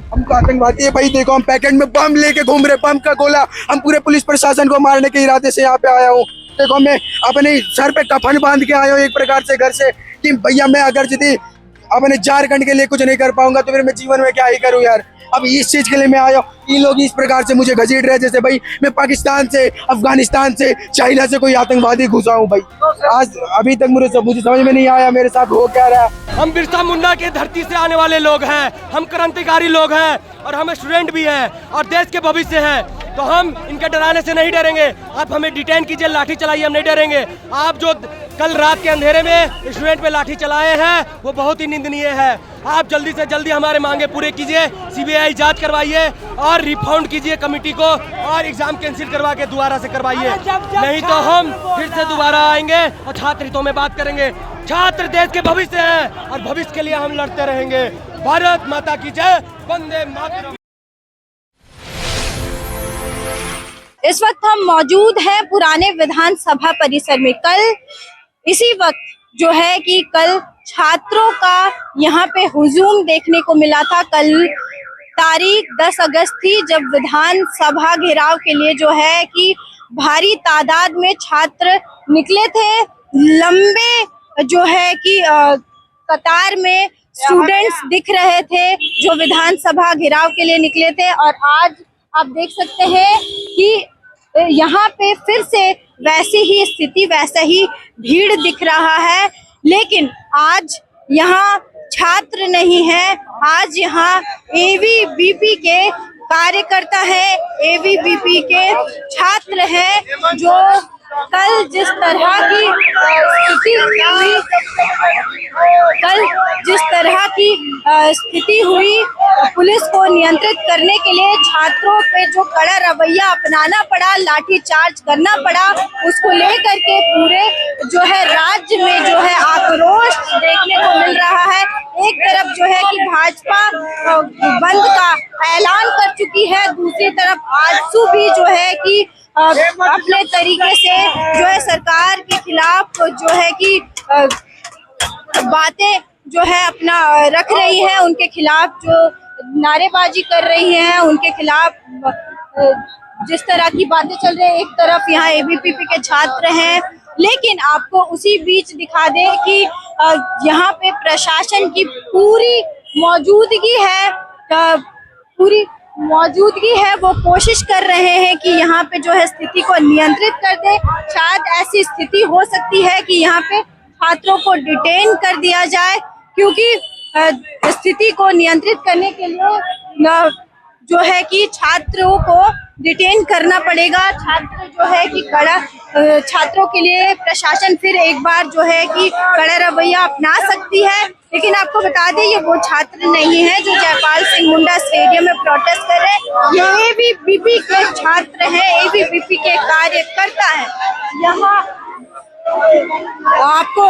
हमको आतंकवादी है भाई। देखो हम पैकेट में बम लेके घूम रहे, बम का गोला। हम पूरे पुलिस प्रशासन को मारने के इरादे से यहाँ पे आया हूँ। देखो मैं अपने सर पे कफन बांध के आया हूँ एक प्रकार से घर से, कि भैया मैं अगर यदि अपने झारखंड के लिए कुछ नहीं कर पाऊंगा तो फिर मैं जीवन में क्या ही करूँ यार। अब इस चीज के लिए मैं आया हूँ। इन लोग इस प्रकार से मुझे घसीट रहे जैसे भाई मैं पाकिस्तान से, अफगानिस्तान से, चाइना से कोई आतंकवादी घुसा हूँ भाई। आज अभी तक मुझे समझ में नहीं आया मेरे साथ हो क्या रहा है। हम बिरसा मुंडा के धरती से आने वाले लोग हैं, हम क्रांतिकारी लोग हैं और हम स्टूडेंट भी हैं और देश के भविष्य हैं। तो हम इनके डराने से नहीं डरेंगे। आप हमें डिटेन कीजिए, लाठी चलाइए, हम नहीं डरेंगे। आप जो कल रात के अंधेरे में स्टूडेंट पे लाठी चलाए हैं वो बहुत ही निंदनीय है। आप जल्दी से जल्दी हमारे मांगे पूरे कीजिए, सीबीआई जांच करवाइए और रिफाउंड कीजिए कमेटी को और एग्जाम कैंसिल करवा के दोबारा से करवाइए। नहीं तो हम फिर से दोबारा आएंगे और छात्र हितों में बात करेंगे। छात्र देश के भविष्य हैं और भविष्य के लिए हम लड़ते रहेंगे। भारत माता की जय, वंदे मातरम। इस वक्त हम मौजूद हैं पुराने विधानसभा परिसर में। कल इसी वक्त जो है कि कल छात्रों का यहाँ पे हुजूम देखने को मिला था। कल तारीख 10 अगस्त थी जब विधानसभा घेराव के लिए जो है कि भारी तादाद में छात्र निकले थे। लंबे जो है कि कतार में स्टूडेंट्स दिख रहे थे जो विधानसभा घेराव के लिए निकले थे। और आज आप देख सकते हैं कि यहाँ पे फिर से वैसी ही स्थिति, वैसा ही भीड़ दिख रहा है। लेकिन आज यहाँ छात्र नहीं है, आज यहाँ एबीवीपी के कार्यकर्ता है, एबीवीपी के छात्र हैं जो कल जिस तरह की स्थिति हुई पुलिस को नियंत्रित करने के लिए छात्रों पे जो कड़ा रवैया अपनाना पड़ा, लाठी चार्ज करना पड़ा, उसको लेकर के पूरे जो है राज्य में जो है आक्रोश देखने को मिल रहा है। एक तरफ जो है कि भाजपा बंद का ऐलान कर चुकी है, दूसरी तरफ आजसू भी जो है कि अपने तरीके से जो है सरकार के खिलाफ जो है कि बातें जो है अपना रख रही है, उनके खिलाफ जो नारेबाजी कर रही है, उनके खिलाफ जिस तरह की बातें चल रही है। एक तरफ यहाँ एबीवीपी के छात्र हैं, लेकिन आपको उसी बीच दिखा दें कि यहाँ पे प्रशासन की पूरी मौजूदगी है। वो कोशिश कर रहे हैं कि यहाँ पे जो है स्थिति को नियंत्रित कर दे। शायद ऐसी स्थिति हो सकती है कि यहाँ पे छात्रों को डिटेन कर दिया जाए, क्योंकि स्थिति को नियंत्रित करने के लिए जो है कि छात्रों को डिटेन करना पड़ेगा। छात्र जो है कि छात्रों के लिए प्रशासन फिर एक बार जो है कि कड़ा रवैया अपना सकती है। लेकिन आपको बता दें ये वो छात्र नहीं है जो जयपाल सिंह मुंडा स्टेडियम में प्रोटेस्ट कर रहे हैं। ये एबीवीपी के छात्र हैं, एबीवीपी के कार्यकर्ता हैं। यहाँ आपको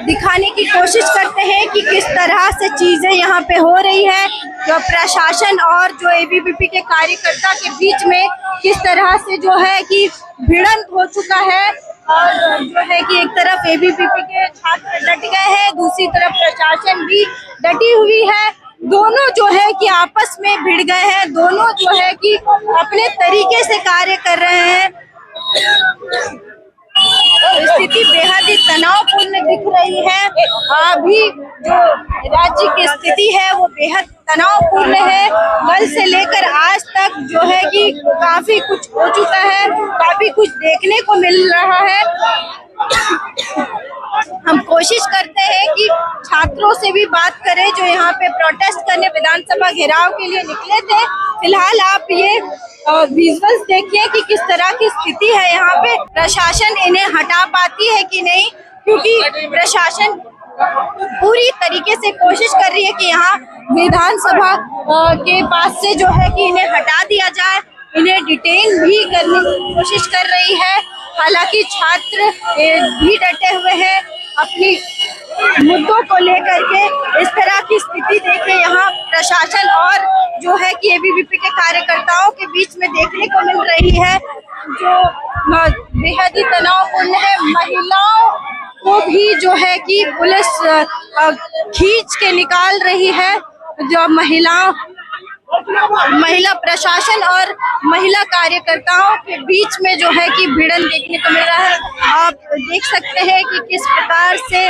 दिखाने की कोशिश करते हैं कि किस तरह से चीजें यहाँ पे हो रही है। जो प्रशासन और जो एबीवीपी के कार्यकर्ता के बीच में किस तरह से जो है कि भिड़ंत हो चुका है। और जो है कि एक तरफ एबीवीपी के छात्र डट गए हैं, दूसरी तरफ प्रशासन भी डटी हुई है। दोनों जो है कि आपस में भिड़ गए हैं, दोनों जो है कि अपने तरीके से कार्य कर रहे हैं। स्थिति बेहद ही तनावपूर्ण दिख रही है। अभी जो राज्य की स्थिति है वो बेहद तनावपूर्ण है। कल से लेकर आज तक जो है कि काफी कुछ हो चुका है, काफी कुछ देखने को मिल रहा है। हम कोशिश करते हैं कि छात्रों से भी बात करें जो यहाँ पे प्रोटेस्ट करने विधानसभा घेराव के लिए निकले थे। फिलहाल आप ये विजुअल्स देखिए कि किस तरह की स्थिति है यहाँ पे। प्रशासन इन्हें हटा पाती है कि नहीं, क्योंकि प्रशासन पूरी तरीके से कोशिश कर रही है कि यहाँ विधानसभा के पास से जो है कि इन्हें हटा दिया जाए, इन्हें डिटेन भी करने की कोशिश कर रही है। हालांकि छात्र भी डटे हुए हैं अपनी मुद्दों को लेकर के। इस तरह की स्थिति देखे यहाँ प्रशासन और जो है कि एबीवीपी के कार्यकर्ताओं के बीच में देखने को मिल रही है, जो बेहद ही तनावपूर्ण है। महिलाओं को भी जो है कि पुलिस खींच के निकाल रही है। जो महिलाओं महिला प्रशासन और महिला कार्यकर्ताओं के बीच में जो है कि भिड़न देखने को मिल रहा है। आप देख सकते हैं कि किस प्रकार से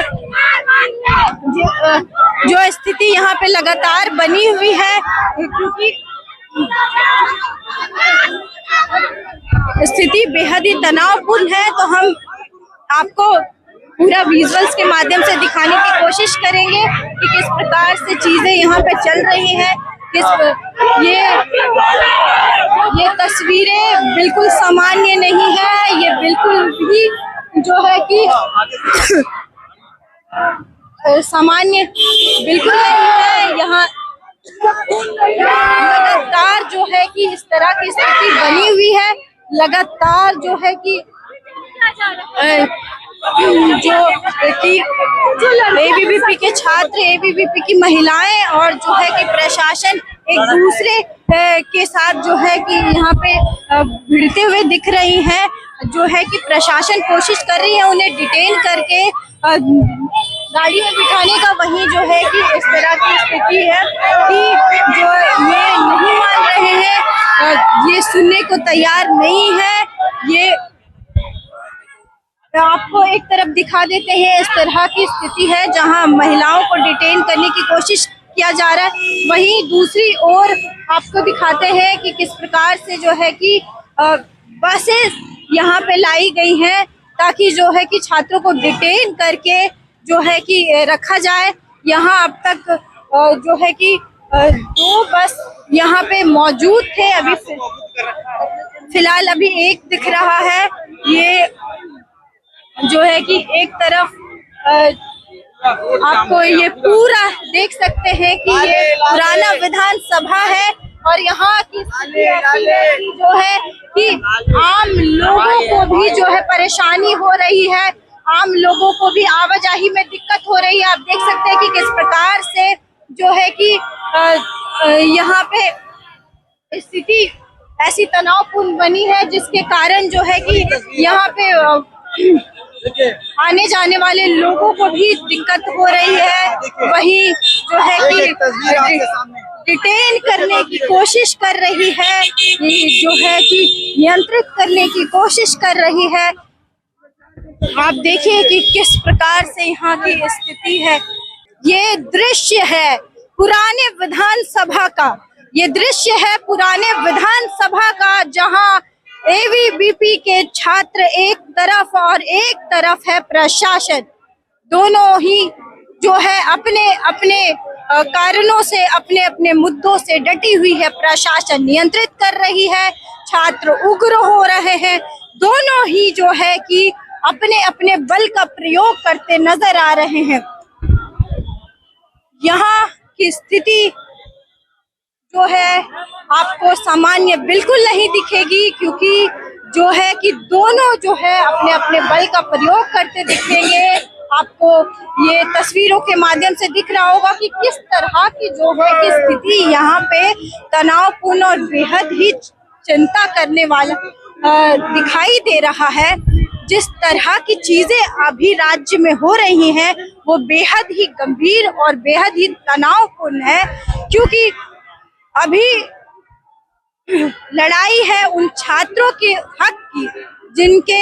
जो स्थिति यहाँ पे लगातार बनी हुई है, क्योंकि स्थिति बेहद ही तनावपूर्ण है। तो हम आपको पूरा विजुअल्स के माध्यम से दिखाने की कोशिश करेंगे कि किस प्रकार से चीजें यहाँ पे चल रही हैं। ये तस्वीरें बिल्कुल सामान्य नहीं है, ये बिल्कुल भी जो है कि सामान्य बिल्कुल नहीं है। यहाँ लगातार जो है कि इस तरह की स्थिति बनी हुई है, लगातार जो है कि एबीवीपी के छात्र, एबीवीपी की महिलाएं और जो है कि प्रशासन एक दूसरे के साथ जो है कि यहाँ पे भिड़ते हुए दिख रही हैं। जो है कि प्रशासन कोशिश कर रही है उन्हें डिटेन करके गाड़ी में बिठाने का, वहीं जो है कि इस तरह की स्थिति है कि जो ये नहीं मान रहे हैं, ये सुनने को तैयार नहीं है। ये आपको एक तरफ दिखा देते हैं, इस तरह की स्थिति है जहां महिलाओं को डिटेन करने की कोशिश किया जा रहा है। वहीं दूसरी ओर आपको दिखाते हैं कि किस प्रकार से जो है कि बसेस यहाँ पे लाई गई हैं ताकि जो है कि छात्रों को डिटेन करके जो है कि रखा जाए। यहाँ अब तक जो है कि 2 बस यहाँ पे मौजूद थे, अभी फिलहाल अभी एक दिख रहा है। ये जो है कि एक तरफ आपको ये पूरा देख सकते हैं कि ये पुराना विधानसभा है और यहाँ की जो है कि आम लोगों को भी जो है परेशानी हो रही है, आम लोगों को भी आवाजाही में दिक्कत हो रही है। आप देख सकते हैं कि किस प्रकार से जो है कि यहाँ पे स्थिति ऐसी तनावपूर्ण बनी है जिसके कारण जो है कि यहाँ पे आने जाने वाले लोगों को भी दिक्कत हो रही है। वहीं जो है कि डिटेन करने की कोशिश कर रही है, जो है कि नियंत्रित करने की कोशिश कर रही है। आप देखिए कि किस प्रकार से यहाँ की स्थिति है। ये दृश्य है पुराने विधानसभा का, ये दृश्य है पुराने विधानसभा का जहाँ एबीवीपी के छात्र एक तरफ और एक तरफ है प्रशासन। दोनों ही जो है अपने अपने कारणों से, अपने अपने मुद्दों से डटी हुई है। प्रशासन नियंत्रित कर रही है, छात्र उग्र हो रहे हैं। दोनों ही जो है कि अपने अपने बल का प्रयोग करते नजर आ रहे हैं। यहाँ की स्थिति जो है आपको सामान्य बिल्कुल नहीं दिखेगी, क्योंकि जो है कि दोनों जो है अपने अपने बल का प्रयोग करते दिखेंगे। आपको ये तस्वीरों के माध्यम से दिख रहा होगा कि किस तरह की जो है कि स्थिति यहाँ पे तनावपूर्ण और बेहद ही चिंता करने वाला दिखाई दे रहा है। जिस तरह की चीजें अभी राज्य में हो रही हैं वो बेहद ही गंभीर और बेहद ही तनावपूर्ण है, क्योंकि अभी लड़ाई है उन छात्रों के हक की जिनके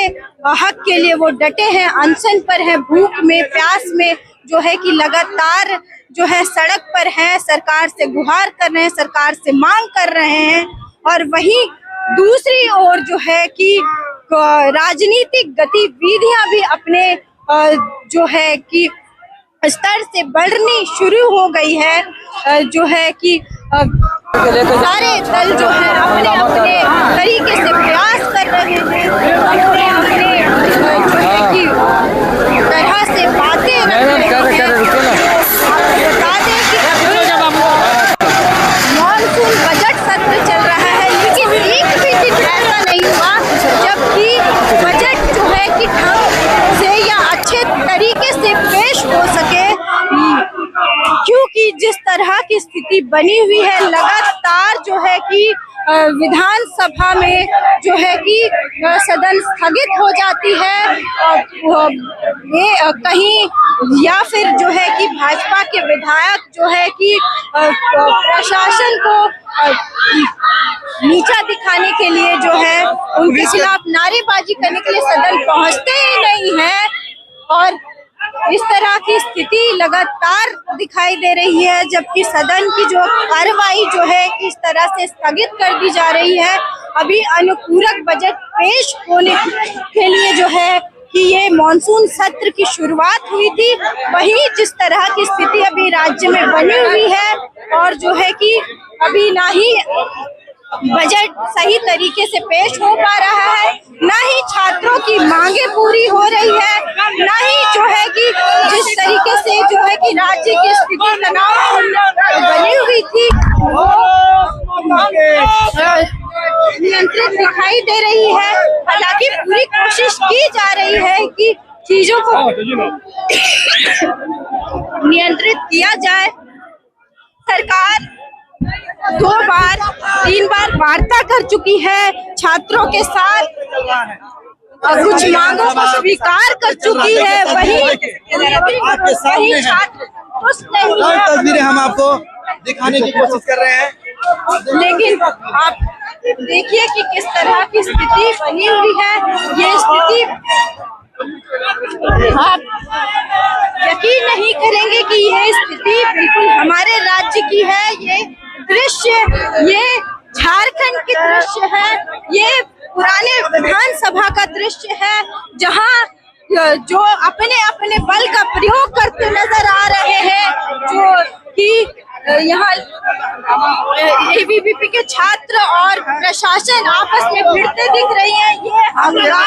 हक के लिए वो डटे हैं, अनशन पर है, भूख में, प्यास में, जो है कि लगातार जो है सड़क पर है, सरकार से गुहार कर रहे हैं, सरकार से मांग कर रहे हैं। और वहीं दूसरी ओर जो है कि राजनीतिक गतिविधियां भी अपने जो है कि स्तर से बढ़नी शुरू हो गई है। जो है कि सारे दल जो है अपने अपने तरीके से प्रयास कर रहे हैं, अपने अपने जो है कि तरह से बातें रख रहे हैं। आपको बता दें कि मॉनसून बजट सत्र चल रहा है, लेकिन एक भी दिन ऐसा नहीं हुआ जबकि बजट जो है कि ढंग से या अच्छे तरीके से पेश हो सके, क्योंकि जिस तरह की स्थिति बनी हुई है लगातार जो है कि विधानसभा में जो है कि सदन स्थगित हो जाती है और ये कहीं या फिर जो है कि भाजपा के विधायक जो है कि प्रशासन को के लिए जो है उनके खिलाफ नारेबाजी करने के लिए सदन पहुंचते ही नहीं है। और इस तरह की स्थिति लगातार दिखाई दे रही है, जबकि सदन की जो कार्रवाई जो है इस तरह से स्थगित कर दी जा रही है। अभी अनुपूरक बजट पेश होने के लिए जो है कि ये मॉनसून सत्र की शुरुआत हुई थी, वहीं जिस तरह की स्थिति अभी राज्य में बनी हुई है और जो है कि अभी ना ही बजट सही तरीके से पेश हो पा रहा है, ना ही छात्रों की मांगे पूरी हो रही है, ना ही जो है कि जिस तरीके से जो है कि राज्य की स्थिति तनावपूर्ण बनी हुई थी वो नियंत्रित दिखाई दे रही है। हालांकि पूरी कोशिश की जा रही है कि चीजों को नियंत्रित किया जाए। सरकार 2 बार 3 बार वार्ता कर चुकी है छात्रों के साथ और कुछ मांगों को स्वीकार कर चुकी है, वही छात्र खुश नहीं है। तस्वीरें हम आपको दिखाने की कोशिश कर रहे हैं, लेकिन आप देखिए कि किस तरह की स्थिति बनी हुई है। ये स्थिति आप यकीन नहीं करेंगे कि ये स्थिति बिल्कुल हमारे राज्य की है। ये दृश्य, ये झारखंड के दृश्य है, ये पुराने विधानसभा का दृश्य है, जहां जो अपने अपने बल का प्रयोग करते नजर आ रहे हैं, जो कि यहाँ एबीवीपी के छात्र और प्रशासन आपस में भिड़ते दिख रही हैं। ये हंगामा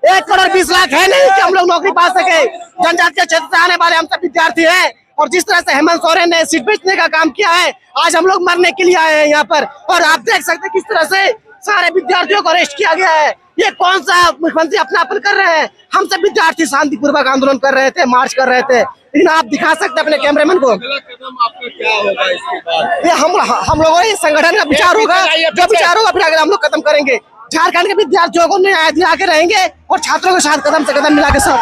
1,20,00,000 है नहीं कि हम लोग नौकरी पा सके। जनजातीय क्षेत्र से आने वाले हम सब विद्यार्थी हैं और जिस तरह से हेमंत सोरेन ने सीट बेचने का काम किया है, आज हम लोग मरने के लिए आए हैं यहाँ पर। और आप देख सकते हैं किस तरह से सारे विद्यार्थियों को अरेस्ट किया गया है। ये कौन सा मुख्यमंत्री अपनापन कर रहे हैं? हम सब विद्यार्थी शांतिपूर्वक आंदोलन कर रहे थे, मार्च कर रहे थे, लेकिन आप दिखा सकते हैं अपने कैमरामैन को। क्या होगा इसके बाद? ये हम लोगों के संगठन का विचार होगा, जो विचार होगा फिर अगर हम लोग खत्म करेंगे। झारखंड के विद्यार्थियों को न्याय दिला के रहेंगे और छात्रों के साथ कदम से कदम मिला के साथ।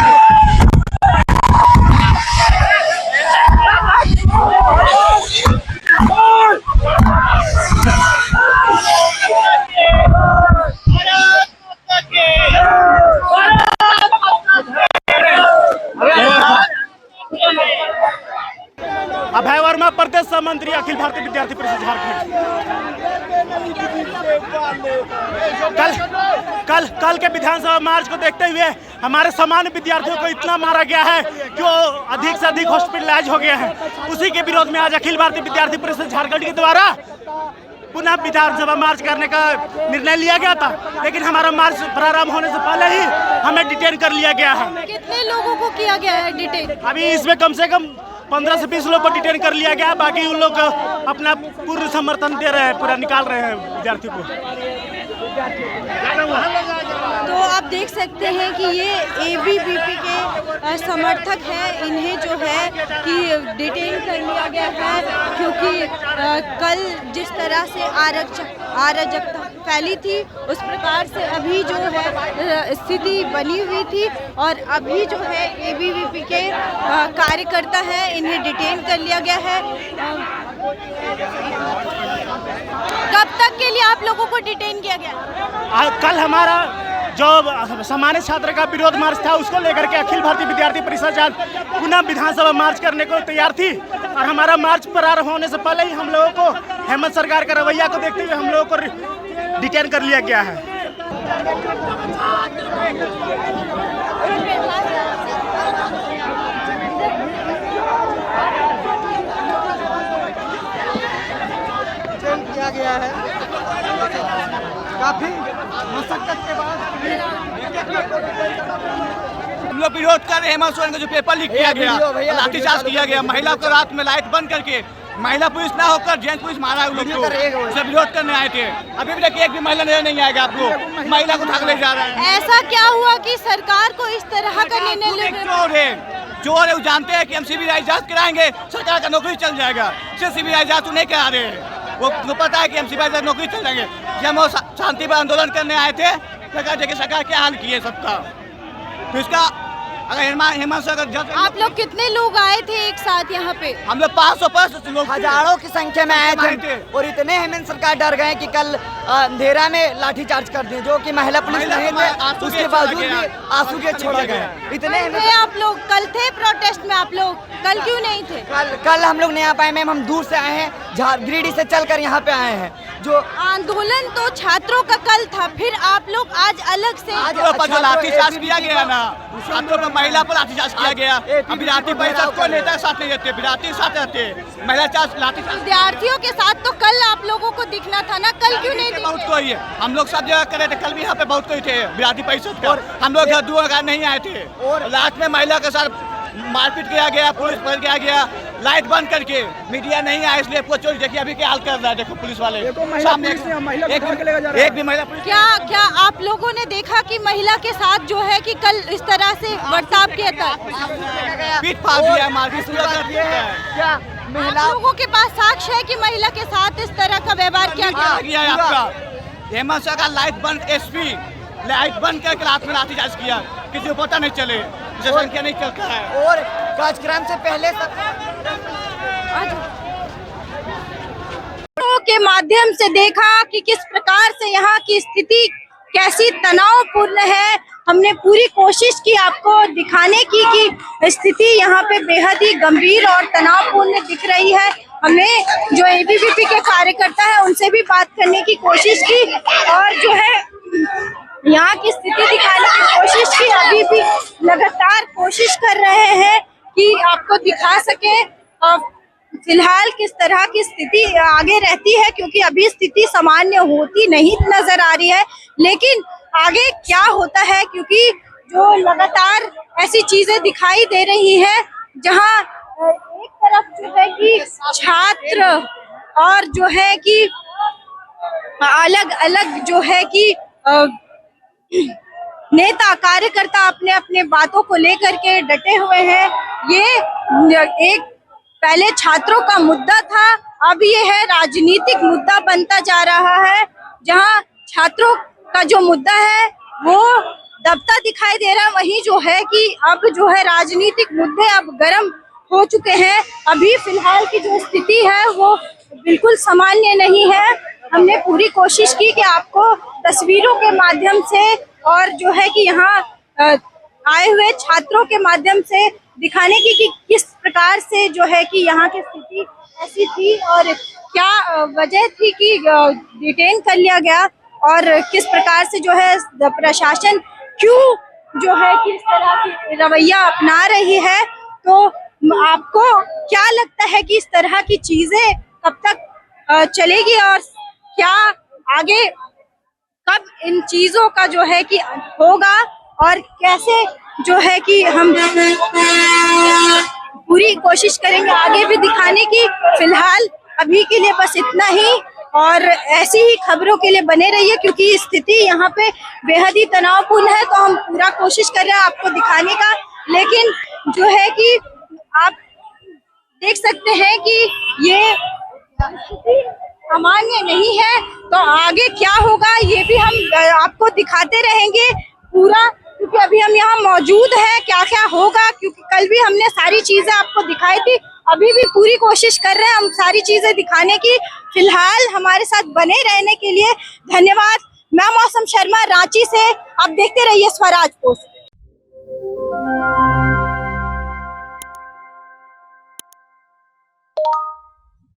अभय वर्मा, प्रदेश सह मंत्री, अखिल भारतीय विद्यार्थी परिषद झारखंड। कल के विधानसभा मार्च को देखते हुए हमारे सामान्य विद्यार्थियों को इतना मारा गया है कि वो अधिक से अधिक हॉस्पिटलाइज हो गए हैं। उसी के विरोध में आज अखिल भारतीय विद्यार्थी परिषद झारखंड के द्वारा पुनः विधानसभा मार्च करने का निर्णय लिया गया था, लेकिन हमारा मार्च प्रारंभ होने से पहले ही हमें डिटेन कर लिया गया है। कितने लोगों को किया गया है डिटेन? अभी इसमें कम से कम 15 से 20 लोग को डिटेन कर लिया गया। बाकी उन लोग अपना पूर्ण समर्थन दे रहे हैं, पूरा निकाल रहे हैं विद्यार्थियों को। तो आप देख सकते हैं कि ये एबीवीपी के समर्थक हैं, इन्हें जो है कि डिटेन कर लिया गया है, क्योंकि कल जिस तरह से अराजकता फैली थी उस प्रकार से अभी जो है स्थिति बनी हुई थी और अभी जो है एबीवीपी के कार्यकर्ता हैं, इन्हें डिटेन कर लिया गया है। कब तक के लिए आप लोगों को डिटेन किया गया? कल हमारा जो सामान्य छात्र का विरोध मार्च था उसको लेकर के अखिल भारतीय विद्यार्थी परिषद आज पुनः विधानसभा मार्च करने को तैयार थी और हमारा मार्च प्रारंभ होने से पहले ही हम लोगों को हेमंत सरकार का रवैया को देखते हुए हम लोगों को डिटेन कर लिया गया है। किया गया है काफी मशक्कत के बाद हम लोग विरोध कर रहे हैं हेमंत सोरेन का जो पेपर लीक किया गया, लाठीचार्ज किया गया, महिला को रात में लाइट बंद करके महिला पुलिस ना होकर जेंट्स पुलिस मारा है। लोग सब विरोध करने आए थे। अभी भी देखिए एक भी महिला नजर नहीं आएगा आपको, महिला को भाग ले जा रहा है। ऐसा क्या हुआ कि सरकार को इस तरह का निर्णय लेना? चोर है, वो जानते हैं कि हम सीबीआई जांच कराएंगे सरकार का नौकरी चल जाएगा। सिर्फ सीबीआई जांच नहीं करा रहे हैं, वो पता है कि हम सीबीआई जांच नौकरी चल जाएंगे। जब हम शांति पर आंदोलन करने आए थे सरकार देखिए सरकार क्या हाल किए सबका, तो इसका अगर हेमंत सोरेन अगर आप लोग कितने लोग आए थे एक साथ यहाँ पे? हम लोग 500 लोग थे। हजारों की संख्या में आए थे और इतने हेमंत सरकार डर गए कि कल अंधेरा में लाठीचार्ज कर दिए, जो कि महिला पुलिस नहीं थे, उसके बावजूद भी आंसू के छोड़ा गया। इतने थे आप लोग, कल थे प्रोटेस्ट में आप लोग, कल क्यों नहीं थे? कल हम लोग नहीं आ पाए मैम, हम दूर से आए हैं, गिरिडीह से चलकर यहाँ पे आए हैं। जो आंदोलन तो छात्रों का कल था, फिर आप लोग आज अलग से छात्रों पर जो लाठीचार्ज किया गया ना, छात्रों पर महिला पर लाठीचार्ज किया गया। अब विद्यार्थी परिषद को नेता साथ नहीं रहते, विद्यार्थी साथ रहते, महिला लाठीचार्ज। विद्यार्थियों के साथ तो कल आप लोगों को दिखना था ना, कल क्यों नहीं बहुत कोई है, हम लोग सब जगह कर रहे थे, कल भी यहाँ पे बहुत कोई थे विद्यार्थी परिषद का। हम लोग यहाँ 2 हजार नहीं आए थे और लास्ट में महिला के साथ मारपीट किया गया, पुलिस पर किया गया, लाइट बंद करके। मीडिया नहीं आया इसलिए पूरा चोरी। देखिए अभी क्या हाल कर रहा है, देखो पुलिस वाले सामने एक भी महिला। क्या आप लोगों ने देखा कि महिला के साथ जो है कि कल इस तरह से बर्ताव किया था? पीट फाड़ दिया, मारपीट पूरा कर दिया है। आप लोगों के पास साक्ष्य है कि महिला के साथ इस तरह का व्यवहार किया गया है आपका? हेमंत सरकार लाइट बंद, एसपी लाइट बंद करके रात में लाठीचार्ज किया, किसी को पता नहीं चले, संख्या नहीं चलता है। और कार्यक्रम से पहले के माध्यम से देखा कि किस प्रकार से यहाँ की स्थिति कैसी तनावपूर्ण है। हमने पूरी कोशिश की आपको दिखाने की कि स्थिति यहाँ पे बेहद ही गंभीर और तनावपूर्ण दिख रही है। हमें जो एबीवीपी के कार्यकर्ता है उनसे भी बात करने की कोशिश की और जो है यहाँ की स्थिति दिखाने की कोशिश की। अभी भी लगातार कोशिश कर रहे हैं कि आपको दिखा सके फिलहाल किस तरह की स्थिति आगे रहती है, क्योंकि अभी स्थिति सामान्य होती नहीं नजर आ रही है। लेकिन आगे क्या होता है, क्योंकि जो लगातार ऐसी चीजें दिखाई दे रही है जहां एक तरफ जो है कि छात्र और जो है कि अलग अलग जो है कि नेता कार्यकर्ता अपने अपने बातों को लेकर के डटे हुए हैं। ये एक पहले छात्रों का मुद्दा था, अब ये है राजनीतिक मुद्दा बनता जा रहा है, जहां छात्रों का जो मुद्दा है वो दबता दिखाई दे रहा है, वहीं जो है कि अब जो है राजनीतिक मुद्दे अब गर्म हो चुके हैं। अभी फिलहाल की जो स्थिति है वो बिल्कुल सामान्य नहीं है। हमने पूरी कोशिश की कि आपको तस्वीरों के माध्यम से और जो है कि यहाँ आए हुए छात्रों के माध्यम से दिखाने की कि किस प्रकार से जो है कि यहाँ की स्थिति ऐसी थी और क्या वजह थी कि डिटेन कर लिया गया और किस प्रकार से जो है प्रशासन क्यों जो है कि इस तरह की रवैया अपना रही है। तो आपको क्या लगता है कि इस तरह की चीजें कब तक चलेगी और क्या आगे कब इन चीजों का जो है कि होगा और कैसे जो है कि हम पूरी कोशिश करेंगे आगे भी दिखाने की। फिलहाल अभी के लिए बस इतना ही और ऐसी ही खबरों के लिए बने रहिए, क्योंकि स्थिति यहाँ पे बेहद ही तनावपूर्ण है। तो हम पूरा कोशिश कर रहे हैं आपको दिखाने का, लेकिन जो है कि आप देख सकते हैं कि ये स्थिति सामान्य नहीं है। तो आगे क्या होगा ये भी हम आपको दिखाते रहेंगे पूरा, क्योंकि अभी हम यहाँ मौजूद हैं। क्या क्या होगा, क्योंकि कल भी हमने सारी चीजें आपको दिखाई थी, अभी भी पूरी कोशिश कर रहे हैं हम सारी चीजें दिखाने की। फिलहाल हमारे साथ बने रहने के लिए धन्यवाद। मैं मौसम शर्मा रांची से, आप देखते रहिए स्वराज पोस्ट।